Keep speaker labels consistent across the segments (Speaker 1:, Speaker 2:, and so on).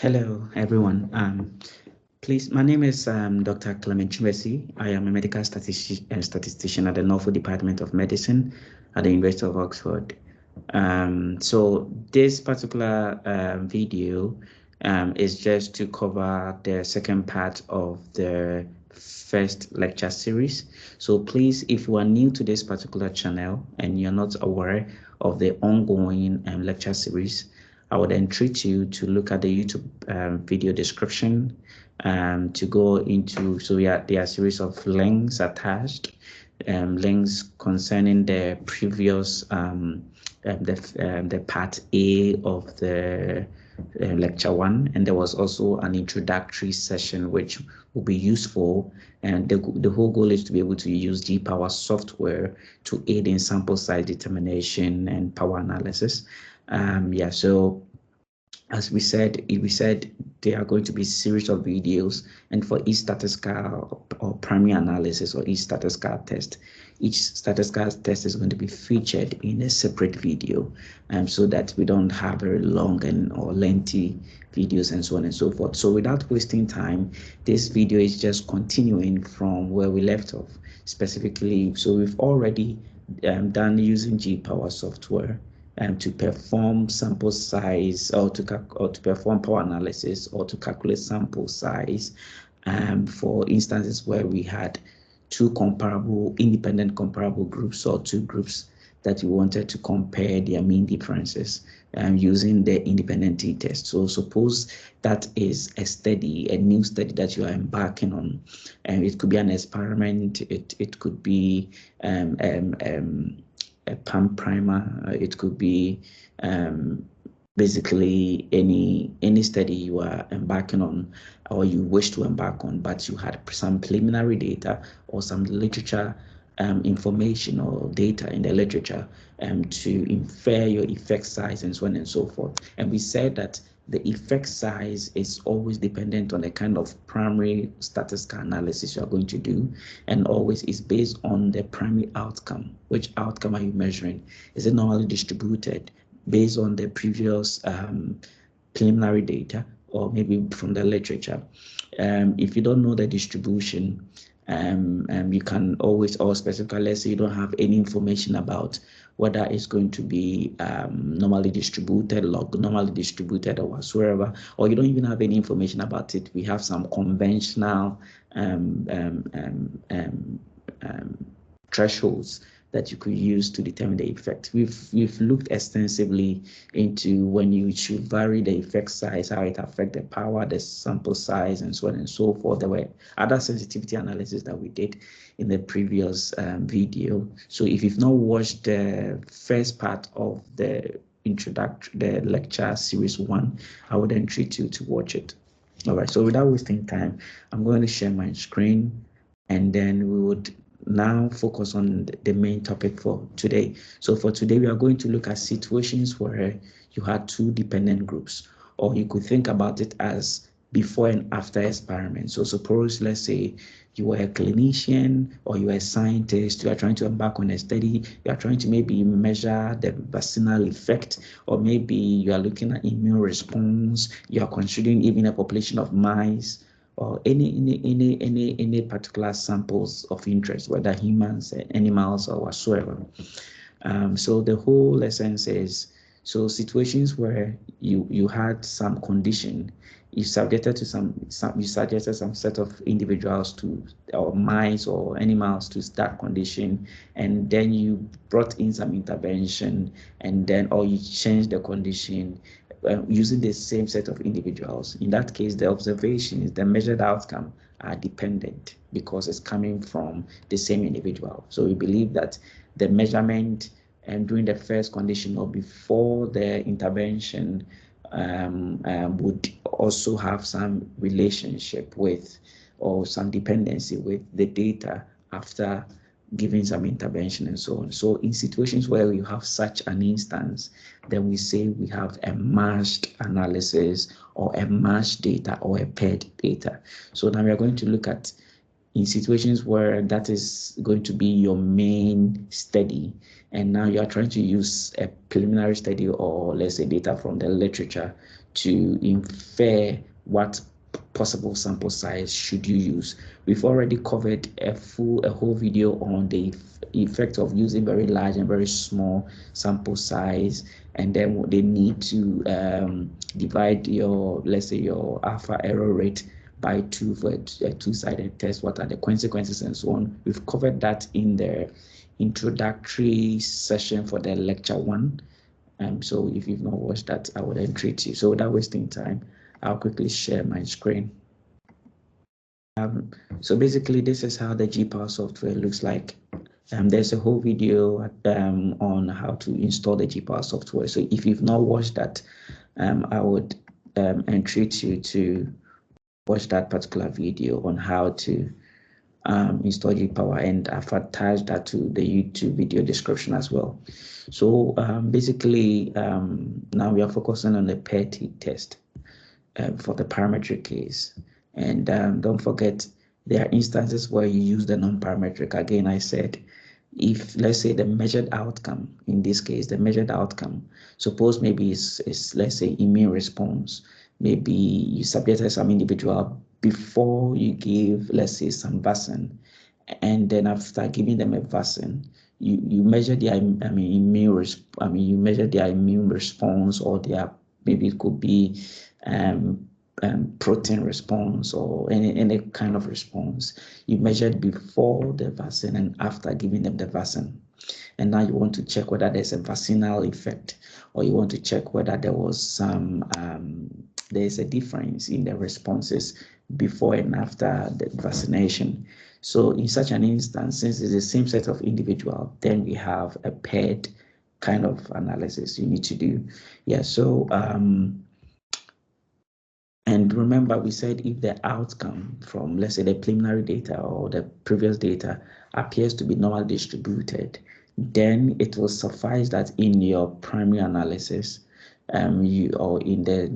Speaker 1: Hello, everyone. Please, my name is Dr. Clement Chumesi. I am a medical statistician at the Norfolk Department of Medicine at the University of Oxford. So this particular video is just to cover the second part of the first lecture series. So please, if you are new to this particular channel and you're not aware of the ongoing lecture series, I would entreat you to look at the YouTube video description to go into, so there are a series of links attached, links concerning the previous, the part A of the lecture 1, and there was also an introductory session which will be useful, and the whole goal is to be able to use GPower software to aid in sample size determination and power analysis. So as we said there are going to be a series of videos, and for each statistical or primary analysis or each statistical test is going to be featured in a separate video, so that we don't have very long or lengthy videos and so on and so forth. So without wasting time, this video is just continuing from where we left off. Specifically, so we've already done using GPower software to perform sample size or to perform power analysis or to calculate sample size for instances where we had two independent comparable groups, or two groups that you wanted to compare their mean differences using the independent t-test. So suppose that is a new study that you are embarking on, and it could be an experiment, it could be a pump primer, it could be basically any study you are embarking on or you wish to embark on, but you had some preliminary data or some literature information or data in the literature to infer your effect size and so on and so forth. And we said that the effect size is always dependent on the kind of primary statistical analysis you are going to do, and always is based on the primary outcome. Which outcome are you measuring? Is it normally distributed based on the previous preliminary data, or maybe from the literature? If you don't know the distribution, you can always, or specifically, let's say you don't have any information about whether it's going to be normally distributed, log normally distributed, or whatsoever, or you don't even have any information about it. We have some conventional thresholds that you could use to determine the effect. We've looked extensively into when you should vary the effect size, how it affects the power, the sample size, and so on and so forth. There were other sensitivity analysis that we did in the previous video. So if you've not watched the first part of the lecture series 1, I would entreat you to watch it. All right, so without wasting time, I'm going to share my screen, and then we would now focus on the main topic for today. So for today, we are going to look at situations where you had two dependent groups, or you could think about it as before and after experiment. So suppose, let's say you were a clinician or you are a scientist, you are trying to embark on a study, you are trying to maybe measure the vaccinal effect, or maybe you are looking at immune response, you are considering even a population of mice, or any particular samples of interest, whether humans, animals, or whatsoever. So the whole essence is, so situations where you had some condition, you subjected some set of individuals to, or mice or animals, to that condition, and then you brought in some intervention, and then, or you changed the condition using the same set of individuals. In that case, the observations, the measured outcome, are dependent because it's coming from the same individual. So we believe that the measurement during the first condition or before the intervention would also have some relationship with, or some dependency with, the data after giving some intervention and so on. So in situations where you have such an instance, then we say we have a matched analysis, or a matched data, or a paired data. So now we are going to look at, in situations where that is going to be your main study, and now you are trying to use a preliminary study, or let's say data from the literature, to infer what possible sample size should you use. We've already covered a whole video on the effect of using very large and very small sample size, and then they need to divide your, let's say, your alpha error rate by 2 for a two-sided test. What are the consequences and so on? We've covered that in the introductory session for the lecture 1. So if you've not watched that, I would entreat you. So without wasting time, I'll quickly share my screen. So basically, this is how the GPower software looks like. There's a whole video on how to install the GPower software. So if you've not watched that, I would entreat you to watch that particular video on how to install GPower, and I've attached that to the YouTube video description as well. So basically, now we are focusing on the paired test for the parametric case. And don't forget, there are instances where you use the non-parametric. Again, I said, if let's say the measured outcome, in this case, the measured outcome, suppose maybe it's let's say immune response. Maybe you subjected some individual before you give, let's say, some vaccine, and then after giving them a vaccine, you measure their you measure their immune response, or their, maybe it could be protein response, or any kind of response. You measured before the vaccine and after giving them the vaccine. And now you want to check whether there's a vaccinal effect, or you want to check whether there was some, there's a difference in the responses before and after the vaccination. So in such an instance, since it's the same set of individual, then we have a paired kind of analysis you need to do. Yeah, so, and remember, we said if the outcome from, let's say, the preliminary data or the previous data appears to be normally distributed, then it will suffice that in your primary analysis, or in the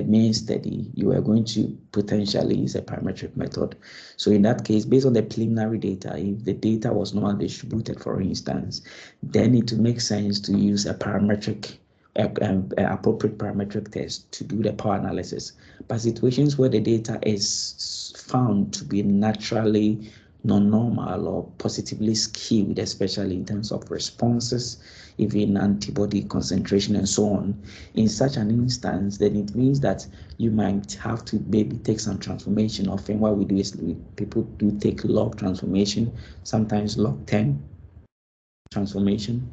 Speaker 1: main study, you are going to potentially use a parametric method. So in that case, based on the preliminary data, if the data was normally distributed, for instance, then it will make sense to use a parametric appropriate parametric test to do the power analysis. But situations where the data is found to be naturally non-normal or positively skewed, especially in terms of responses, even antibody concentration and so on, in such an instance, then it means that you might have to maybe take some transformation. Often what we do is people do take log transformation, sometimes log 10 transformation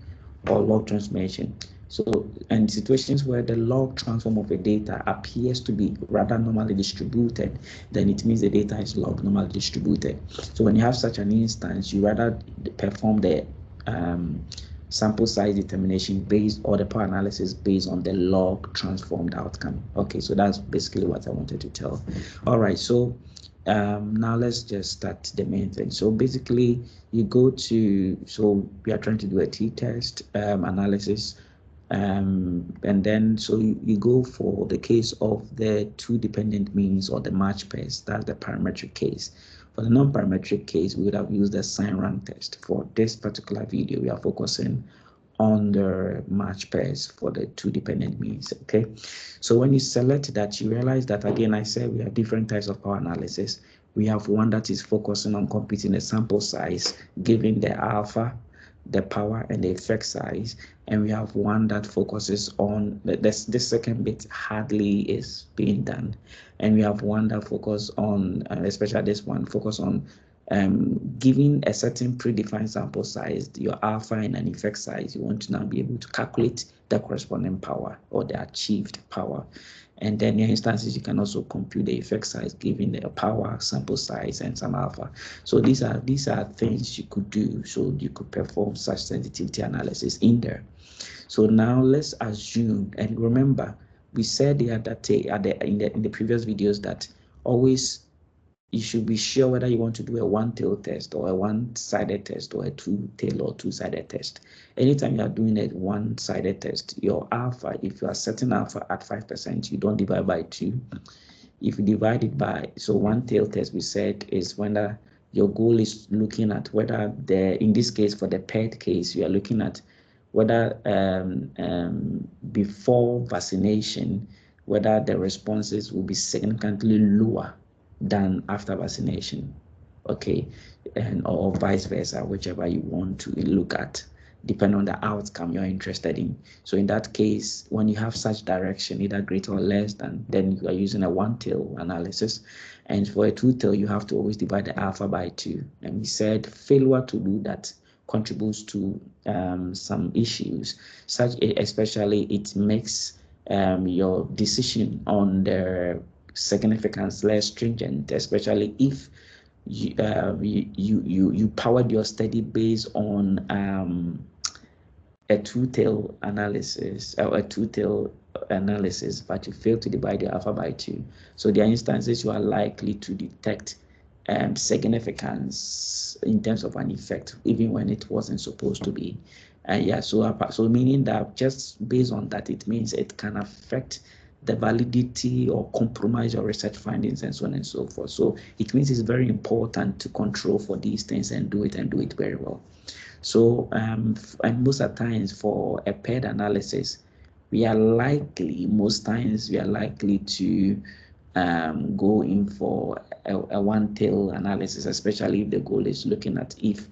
Speaker 1: or log transformation. So, and situations where the log transform of the data appears to be rather normally distributed, then it means the data is log normally distributed. So when you have such an instance, you rather perform the sample size determination based, or the power analysis based on the log transformed outcome. Okay, so that's basically what I wanted to tell. All right, so now let's just start the main thing. So basically, you go to, so we are trying to do a t-test analysis. And then so you go for the case of the two dependent means or the match pairs. That's the parametric case. For the non-parametric case, we would have used the sign rank test. For this particular video, we are focusing on the match pairs for the two dependent means. Okay, so when you select that, you realize that, again, I said we have different types of power analysis. We have one that is focusing on computing the sample size, given the alpha, the power, and the effect size, and we have one that focuses on this second bit hardly is being done, and we have one that focuses on, especially this one, focus on giving a certain predefined sample size, your alpha and an effect size. You want to now be able to calculate the corresponding power or the achieved power. And then in instances, you can also compute the effect size given the power, sample size, and some alpha. So these are things you could do. So you could perform such sensitivity analysis in there. So now let's assume, and remember, we said the other day in the previous videos that always you should be sure whether you want to do a one-tail test or a one-sided test or a two-tail or two-sided test. Anytime you are doing a one-sided test, your alpha, if you are setting alpha at 5%, you don't divide by 2. If you divide it by, so one-tail test we said is when your goal is looking at whether in this case, for the paired case, you are looking at whether before vaccination, whether the responses will be significantly lower than after vaccination, okay, and or vice versa, whichever you want to look at, depending on the outcome you're interested in. So in that case, when you have such direction, either greater or less than, then you are using a one-tail analysis. And for a two-tail, you have to always divide the alpha by 2. And we said failure to do that contributes to some issues, such especially it makes your decision on the significance less stringent, especially if you powered your study based on a two-tail analysis or a two-tail analysis, but you fail to divide the alpha by 2. So there are instances you are likely to detect significance in terms of an effect, even when it wasn't supposed to be. Yeah, so meaning that just based on that, it means it can affect the validity or compromise your research findings and so on and so forth. So it means it's very important to control for these things and do it very well. So and most of the times for a paired analysis, most times we are likely to go in for a one-tail analysis, especially if the goal is looking at if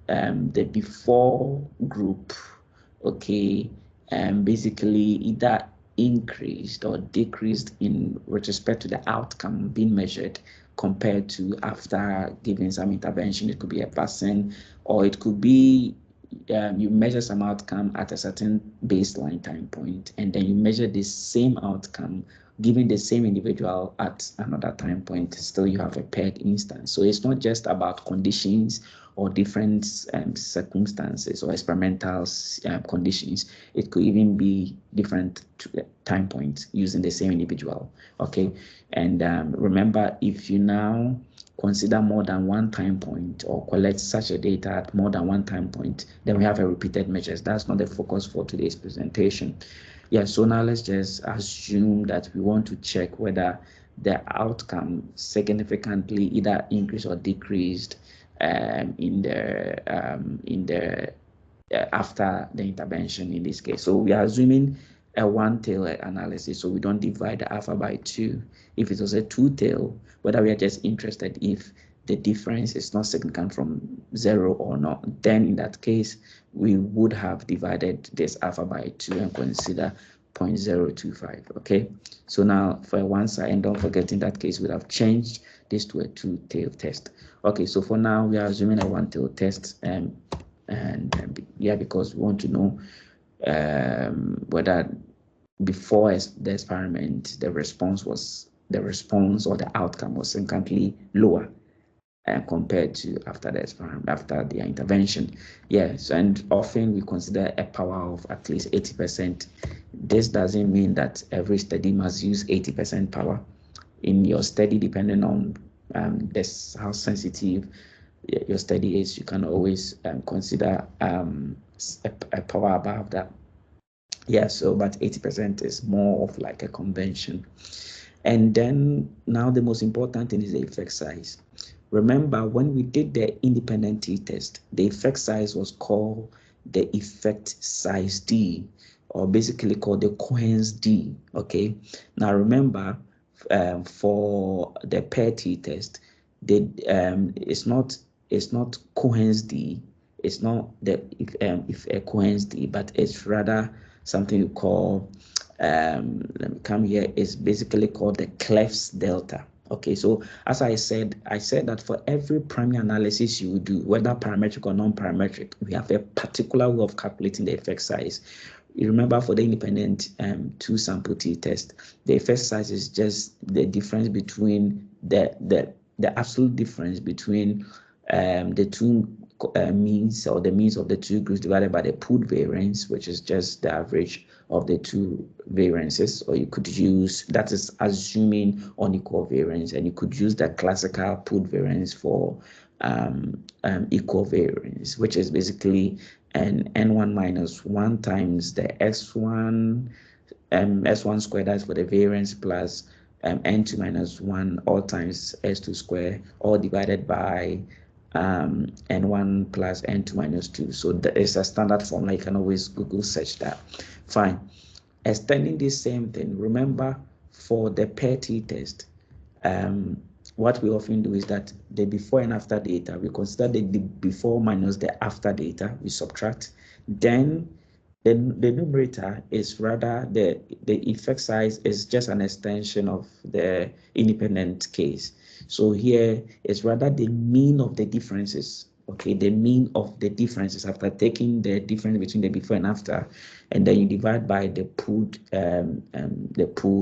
Speaker 1: the before group, okay, basically either increased or decreased with respect to the outcome being measured compared to after giving some intervention. It could be a person, or it could be you measure some outcome at a certain baseline time point, and then you measure the same outcome given the same individual at another time point. Still you have a paired instance. So it's not just about conditions or different circumstances or experimental conditions. It could even be different time points using the same individual. Okay, and remember, if you now consider more than one time point or collect such a data at more than one time point, then we have a repeated measures. That's not the focus for today's presentation. Yeah, so now let's just assume that we want to check whether the outcome significantly either increased or decreased in the after the intervention in this case. So we are assuming a one-tail analysis, so we don't divide the alpha by 2. If it was a two-tail, whether we are just interested if the difference is not significant from 0 or not, then in that case, we would have divided this alpha by 2 and consider 0.025, okay? So now for one side, and don't forget in that case, we have changed this to a two-tail test. Okay, so for now, we are assuming a one-tail test, yeah, because we want to know whether before the experiment, the response or the outcome was significantly lower compared to after the experiment, after the intervention. Yes, and often we consider a power of at least 80%. This doesn't mean that every study must use 80% power. In your study, depending on how sensitive your study is, you can always consider a power above that. Yeah, so but 80% is more of like a convention. And then now the most important thing is the effect size. Remember, when we did the independent t-test, the effect size was called the effect size D, or basically called the Cohen's D. Okay, now remember, for the pair t-test, it's not Cohen's D. It's not the if a Cohen's D, but it's rather something you call let me come here. It's basically called the Clef's delta. Okay, so as I said that for every primary analysis you do, whether parametric or non-parametric, we have a particular way of calculating the effect size. You remember for the independent two sample t-test, the effect size is just the difference between the absolute difference between the two means, or the means of the two groups divided by the pooled variance, which is just the average of the two variances. Or you could use, that is assuming unequal variance, and you could use the classical pooled variance for equal variance, which is basically an n1 minus 1 times the s1 squared, that's for the variance, plus n2 minus 1 all times s2 squared, all divided by n1 plus n2 minus 2. So that is a standard formula. You can always Google search that. Fine. Extending this same thing, remember for the PET test, what we often do is that the before and after data, we consider the before minus the after data, we subtract. Then the numerator is rather the effect size is just an extension of the independent case. So here is rather the mean of the differences. Okay, the mean of the differences after taking the difference between the before and after, and then you divide by the pooled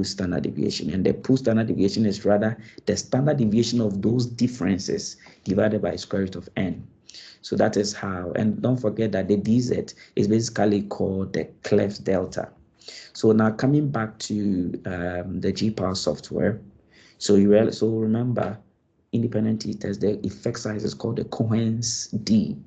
Speaker 1: standard deviation. And the pooled standard deviation is rather the standard deviation of those differences divided by square root of n. So that is how, and don't forget that the dz is basically called the cleft delta. So now coming back to the GPower software, so remember, independent t-test, the effect size is called the Cohen's d,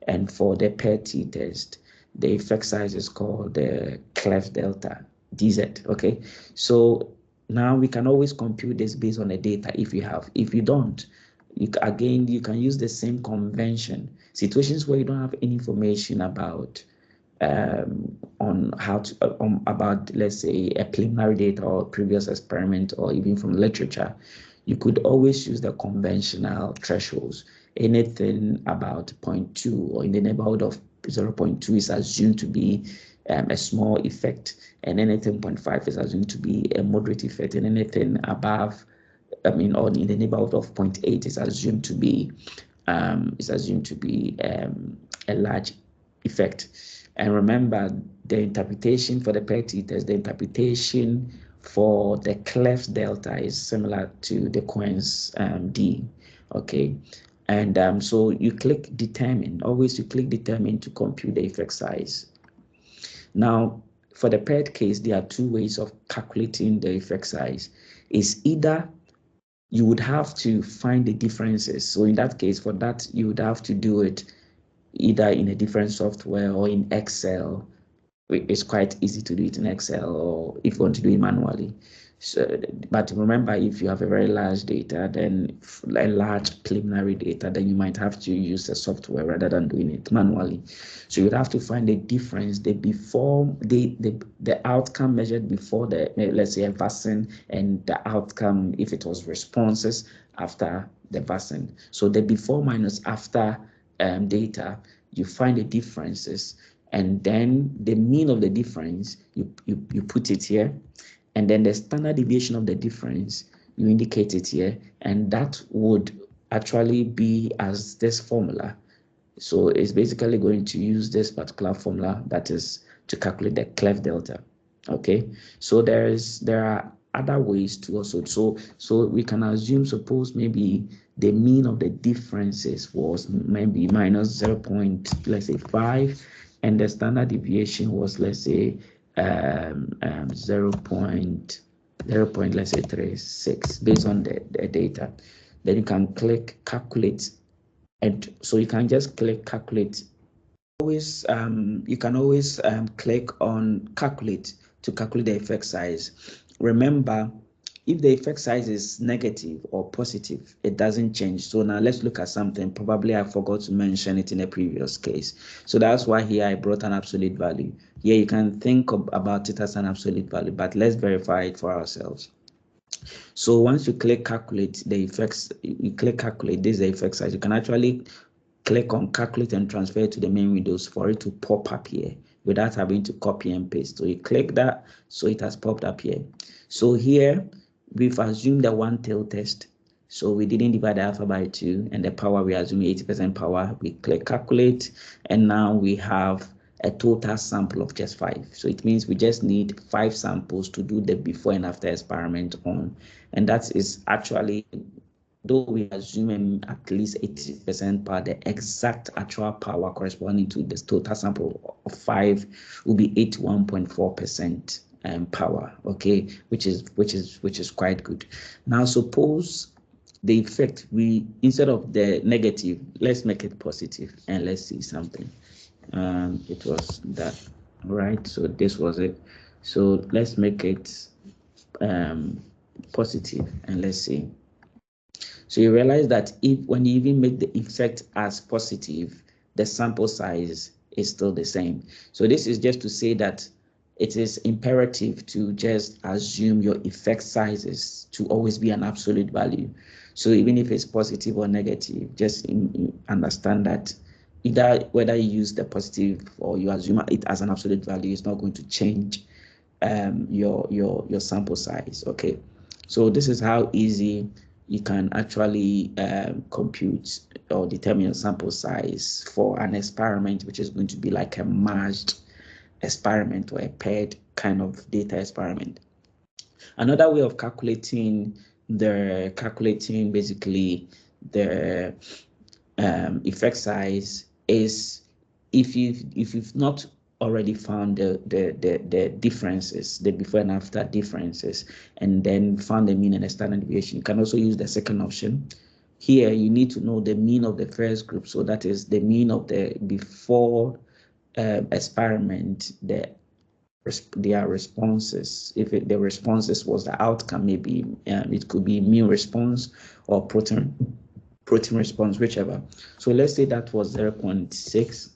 Speaker 1: and for the PET t-test, the effect size is called the cleft delta, dz. Okay, so now we can always compute this based on the data if you have. If you don't, you can use the same convention. Situations where you don't have any information about on how to about, let's say, a preliminary data or previous experiment, or even from literature, you could always use the conventional thresholds. Anything about 0.2 or in the neighborhood of 0.2 is assumed to be a small effect, and anything 0.5 is assumed to be a moderate effect, and anything above, or in the neighborhood of 0.8 is assumed to be a large effect. And remember, the interpretation for the PET test, the interpretation for the cleft delta is similar to the Cohen's d. Okay, and so you click determine. Always you click determine to compute the effect size. Now, for the PET case, there are two ways of calculating the effect size. Is either you would have to find the differences. So in that case, for that, you would have to do it either in a different software or in Excel. It's quite easy to do it in Excel, or if you want to do it manually. So, but remember, if you have a very large data, then a large preliminary data, then you might have to use the software rather than doing it manually. So you'd have to find the difference, the outcome measured before the, let's say, a vaccine, and the outcome if it was responses after the vaccine. So the before minus after data, you find the differences, and then the mean of the difference, you put it here, and then the standard deviation of the difference, you indicate it here, and that would actually be as this formula. So it's basically going to use this particular formula, that is to calculate the cleft delta. Okay, so there are other ways to also, so we can assume, suppose maybe the mean of the differences was maybe minus 0. Let's say 5, and the standard deviation was, let's say 0. Let's say 36, based on the data. Then you can click calculate, and so you can just click calculate. Always you can always click on calculate to calculate the effect size. Remember, if the effect size is negative or positive, it doesn't change. So now let's look at something. Probably I forgot to mention it in a previous case. So that's why here I brought an absolute value. Here you can think about it as an absolute value, but let's verify it for ourselves. So once you click calculate the effects, you click calculate, this is the effect size. You can actually click on calculate and transfer to the main windows for it to pop up here without having to copy and paste. So you click that, so it has popped up here. So here we've assumed the one tail test. So we didn't divide the alpha by 2, and the power, we assume 80% power. We click calculate, and now we have a total sample of just 5. So it means we just need 5 samples to do the before and after experiment on, and that is actually, though we assume at least 80% power, the exact actual power corresponding to this total sample of 5 will be 81.4% power. Okay, which is quite good. Now suppose the effect, we, instead of the negative, let's make it positive, and let's see something. It was that, right? So this was it. So let's make it positive, and let's see. So you realize that if, when you even make the effect as positive, the sample size is still the same. So this is just to say that it is imperative to just assume your effect sizes to always be an absolute value. So even if it's positive or negative, just understand that either whether you use the positive or you assume it as an absolute value, is not going to change your sample size. Okay, so this is how easy you can actually compute or determine your sample size for an experiment, which is going to be like a merged experiment or a paired kind of data experiment. Another way of calculating basically the effect size is if you've not already found the differences, the before and after differences, and then found the mean and the standard deviation. You can also use the second option. Here you need to know the mean of the first group, so that is the mean of the before experiment, their responses. If the responses was the outcome, maybe it could be mean response or protein response, whichever. So let's say that was 0.6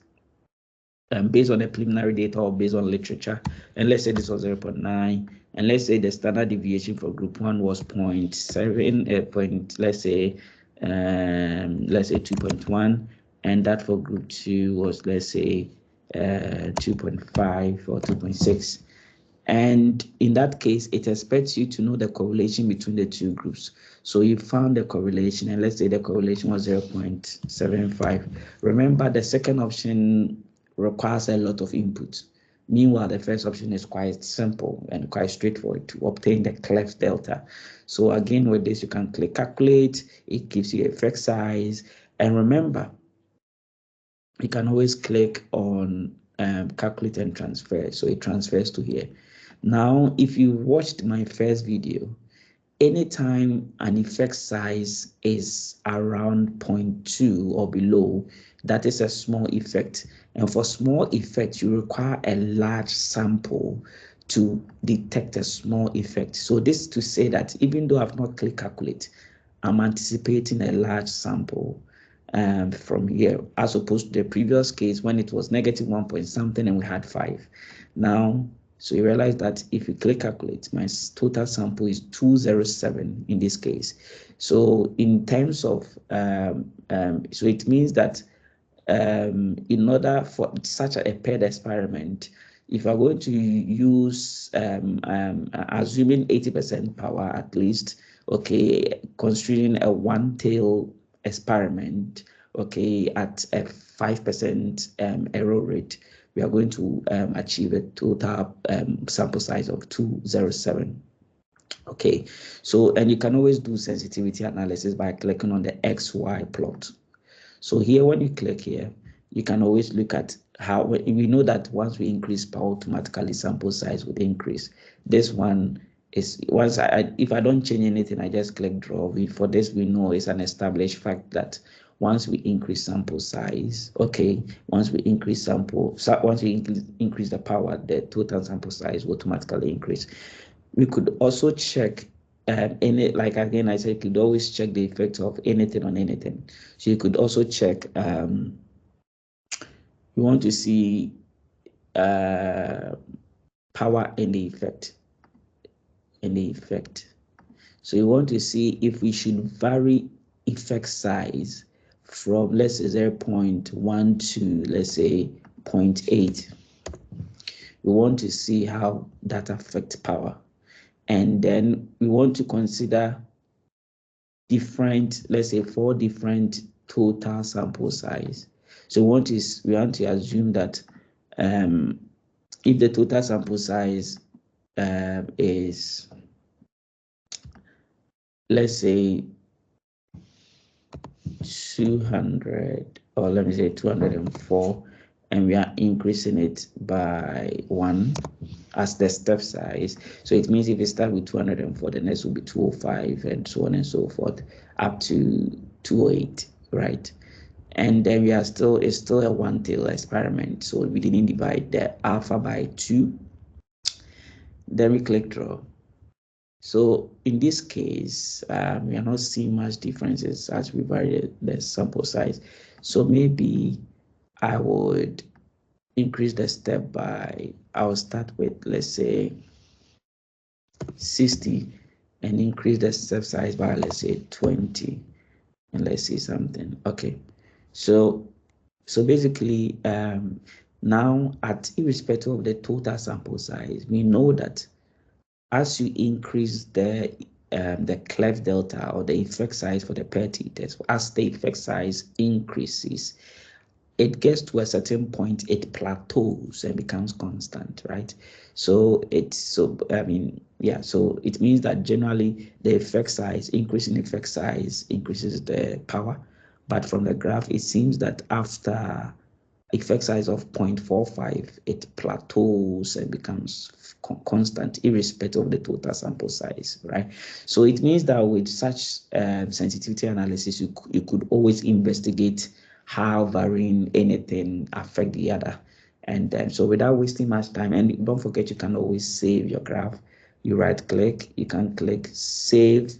Speaker 1: based on the preliminary data or based on literature, and let's say this was 0.9, and let's say the standard deviation for group 1 was 0.7, let's say 2.1, and that for group 2 was, let's say 2.5 or 2.6. And in that case, it expects you to know the correlation between the two groups. So you found the correlation, and let's say the correlation was 0.75. Remember, the second option requires a lot of input. Meanwhile, the first option is quite simple and quite straightforward to obtain the cleft delta. So again, with this, you can click calculate. It gives you effect size. And remember, you can always click on calculate and transfer. So it transfers to here. Now, if you watched my first video, anytime an effect size is around 0.2 or below, that is a small effect. And for small effects, you require a large sample to detect a small effect. So this is to say that even though I've not clicked calculate, I'm anticipating a large sample from here, as opposed to the previous case when it was negative 1 point something and we had 5. Now, so you realize that if you click calculate, my total sample is 207 in this case. So in terms of, so it means that in order for such a paired experiment, if we're going to use, assuming 80% power at least, okay, considering a one-tail experiment, okay, at a 5% error rate, we are going to achieve a total sample size of 207. Okay, so, and you can always do sensitivity analysis by clicking on the XY plot. So here, when you click here, you can always look at how we know that once we increase power, automatically sample size would increase. This one is once if I don't change anything, I just click draw. For this, we know it's an established fact that once we increase sample size, okay, once we increase the power, the total sample size will automatically increase. We could also check like again, I said, you could always check the effect of anything on anything. So you could also check, you want to see power in the effect. So you want to see if we should vary effect size from, let's say, 0.1 to, let's say, 0.8. We want to see how that affects power. And then we want to consider different, let's say 4 different total sample size. So we want to assume that if the total sample size is, let's say 200, or let me say 204, and we are increasing it by 1 as the step size. So it means if you start with 204, the next will be 205, and so on and so forth, up to 208, right? And then it's still a one-tail experiment. So we didn't divide the alpha by 2. Then we click draw. So in this case, we are not seeing much differences as we vary the sample size. So maybe I would increase the step by, I'll start with, let's say 60, and increase the step size by, let's say 20, and let's see something. Okay, so basically now, at irrespective of the total sample size, we know that as you increase the cleft delta or the effect size for the PERT test, as the effect size increases, it gets to a certain point, it plateaus and becomes constant, right? So I mean, yeah, so it means that generally the effect size, increasing effect size increases the power. But from the graph, it seems that after effect size of 0.45, it plateaus and becomes constant irrespective of the total sample size, right? So it means that with such sensitivity analysis, you could always investigate how varying anything affect the other. And so without wasting much time, and don't forget, you can always save your graph. You right click, you can click save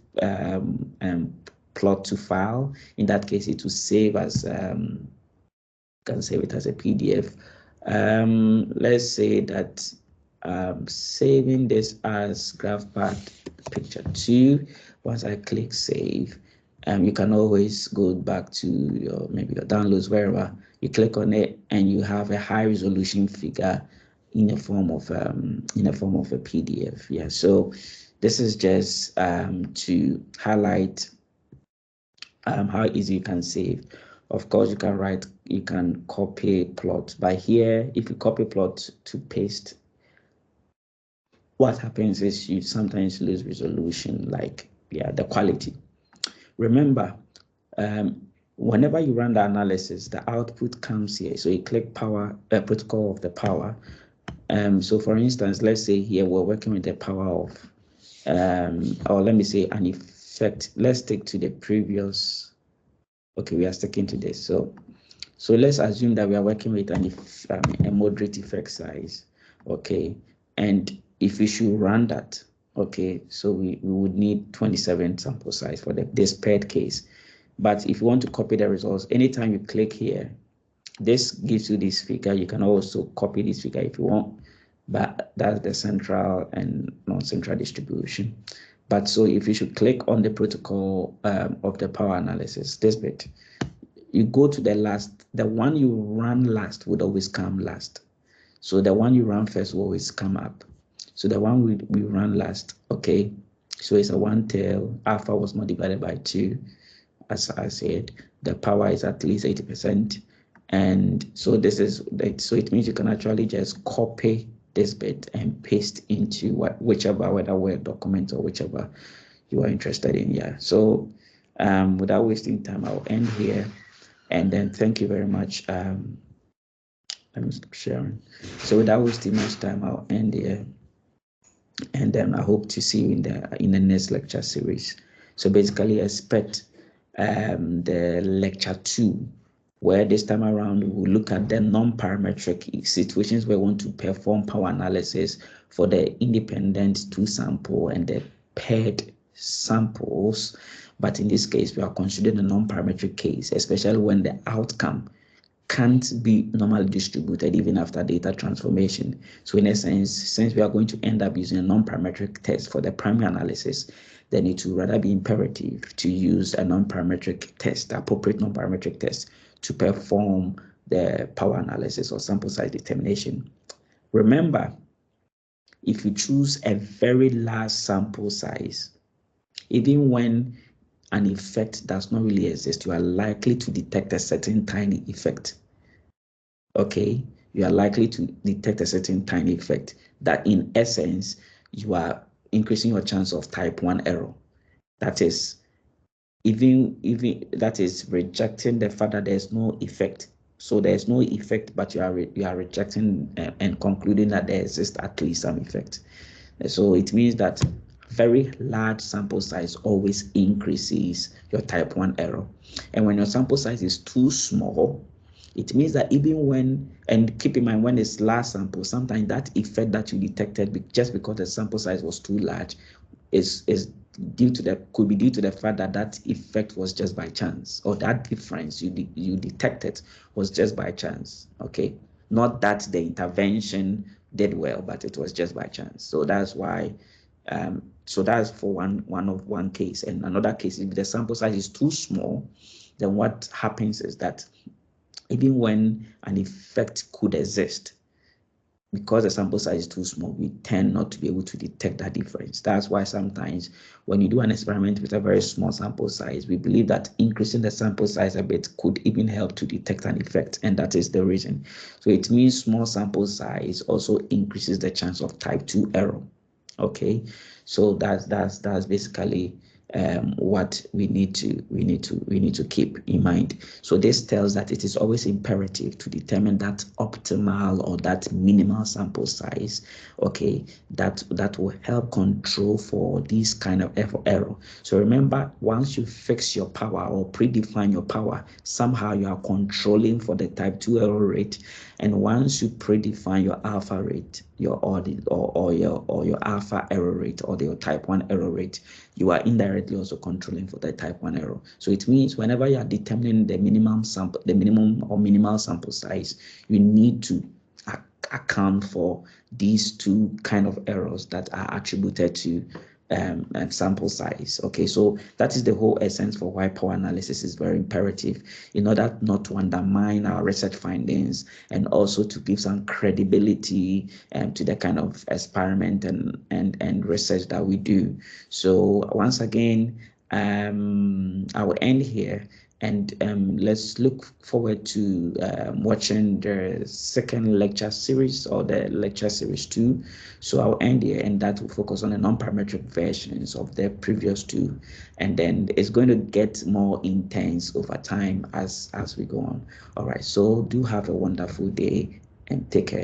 Speaker 1: plot to file. In that case, it will save as can save it as a PDF. Let's say that saving this as GraphPad picture 2. Once I click save, you can always go back to maybe your downloads, wherever you click on it, and you have a high resolution figure in the form of a PDF. Yeah, so this is just to highlight how easy you can save. Of course, you can copy plot. By here, if you copy plot to paste, what happens is you sometimes lose resolution, like, yeah, the quality. Remember, whenever you run the analysis, the output comes here. So you click power, protocol of the power. So for instance, let's say here we're working with the power of, or let me say an effect. Let's stick to the previous. Okay, we are sticking to this. So let's assume that we are working with a moderate effect size. Okay, and if we should run that, okay, so we would need 27 sample size for this paired case. But if you want to copy the results, anytime you click here, this gives you this figure. You can also copy this figure if you want, but that's the central and non-central distribution. But so if you should click on the protocol of the power analysis, this bit, you go to the last, the one you run last would always come last. So the one you run first will always come up. So the one we run last, okay, so it's a one tail, alpha was not divided by 2, as I said, the power is at least 80%. And so this is, so it means you can actually just copy this bit and paste into whichever, whether Word document or whichever you are interested in. Yeah, so without wasting time, I'll end here. And then thank you very much. Let me stop sharing. So without wasting much time, I'll end here. And then I hope to see you in the next lecture series. So basically expect the lecture 2, where this time around we'll look at the non-parametric situations where we want to perform power analysis for the independent 2 sample and the paired samples. But in this case, we are considering a non-parametric case, especially when the outcome can't be normally distributed even after data transformation. So in essence, since we are going to end up using a non-parametric test for the primary analysis, then it will rather be imperative to use a non-parametric test, appropriate non-parametric test, to perform the power analysis or sample size determination. Remember, if you choose a very large sample size, even when an effect does not really exist, you are likely to detect a certain tiny effect. Okay, you are likely to detect a certain tiny effect that in essence, you are increasing your chance of type 1 error. That is, even that is rejecting the fact that there's no effect. So there's no effect, but you are rejecting and concluding that there exists at least some effect. So it means that very large sample size always increases your type 1 error. And when your sample size is too small, it means that even when, and keep in mind, when it's large sample, sometimes that effect that you detected just because the sample size was too large is could be due to the fact that that effect was just by chance, or that difference you detected was just by chance. Okay, Not that the intervention did well, but it was just by chance. So that's why. So that's for one case. And another case, if the sample size is too small, then what happens is that even when an effect could exist, because the sample size is too small, we tend not to be able to detect that difference. That's why sometimes when you do an experiment with a very small sample size, we believe that increasing the sample size a bit could even help to detect an effect, and that is the reason. So it means small sample size also increases the chance of type 2 error. Okay, so that's basically what we need to keep in mind. So this tells that it is always imperative to determine that optimal or that minimal sample size, okay, that will help control for this kind of error. So remember, once you fix your power or predefine your power, somehow you are controlling for the type 2 error rate. And once you predefine your alpha rate, your alpha error rate, or your type 1 error rate, you are indirectly also controlling for the type 1 error. So it means whenever you are determining the minimum or minimal sample size, you need to account for these two kind of errors that are attributed to sample size. Okay, so that is the whole essence for why power analysis is very imperative, in order not to undermine our research findings, and also to give some credibility to the kind of experiment and research that we do. So once again, I will end here, and let's look forward to watching the second lecture series, or the lecture series 2. So I'll end here, and that will focus on the non-parametric versions of the previous two, and then it's going to get more intense over time as we go on. All right, so do have a wonderful day and take care.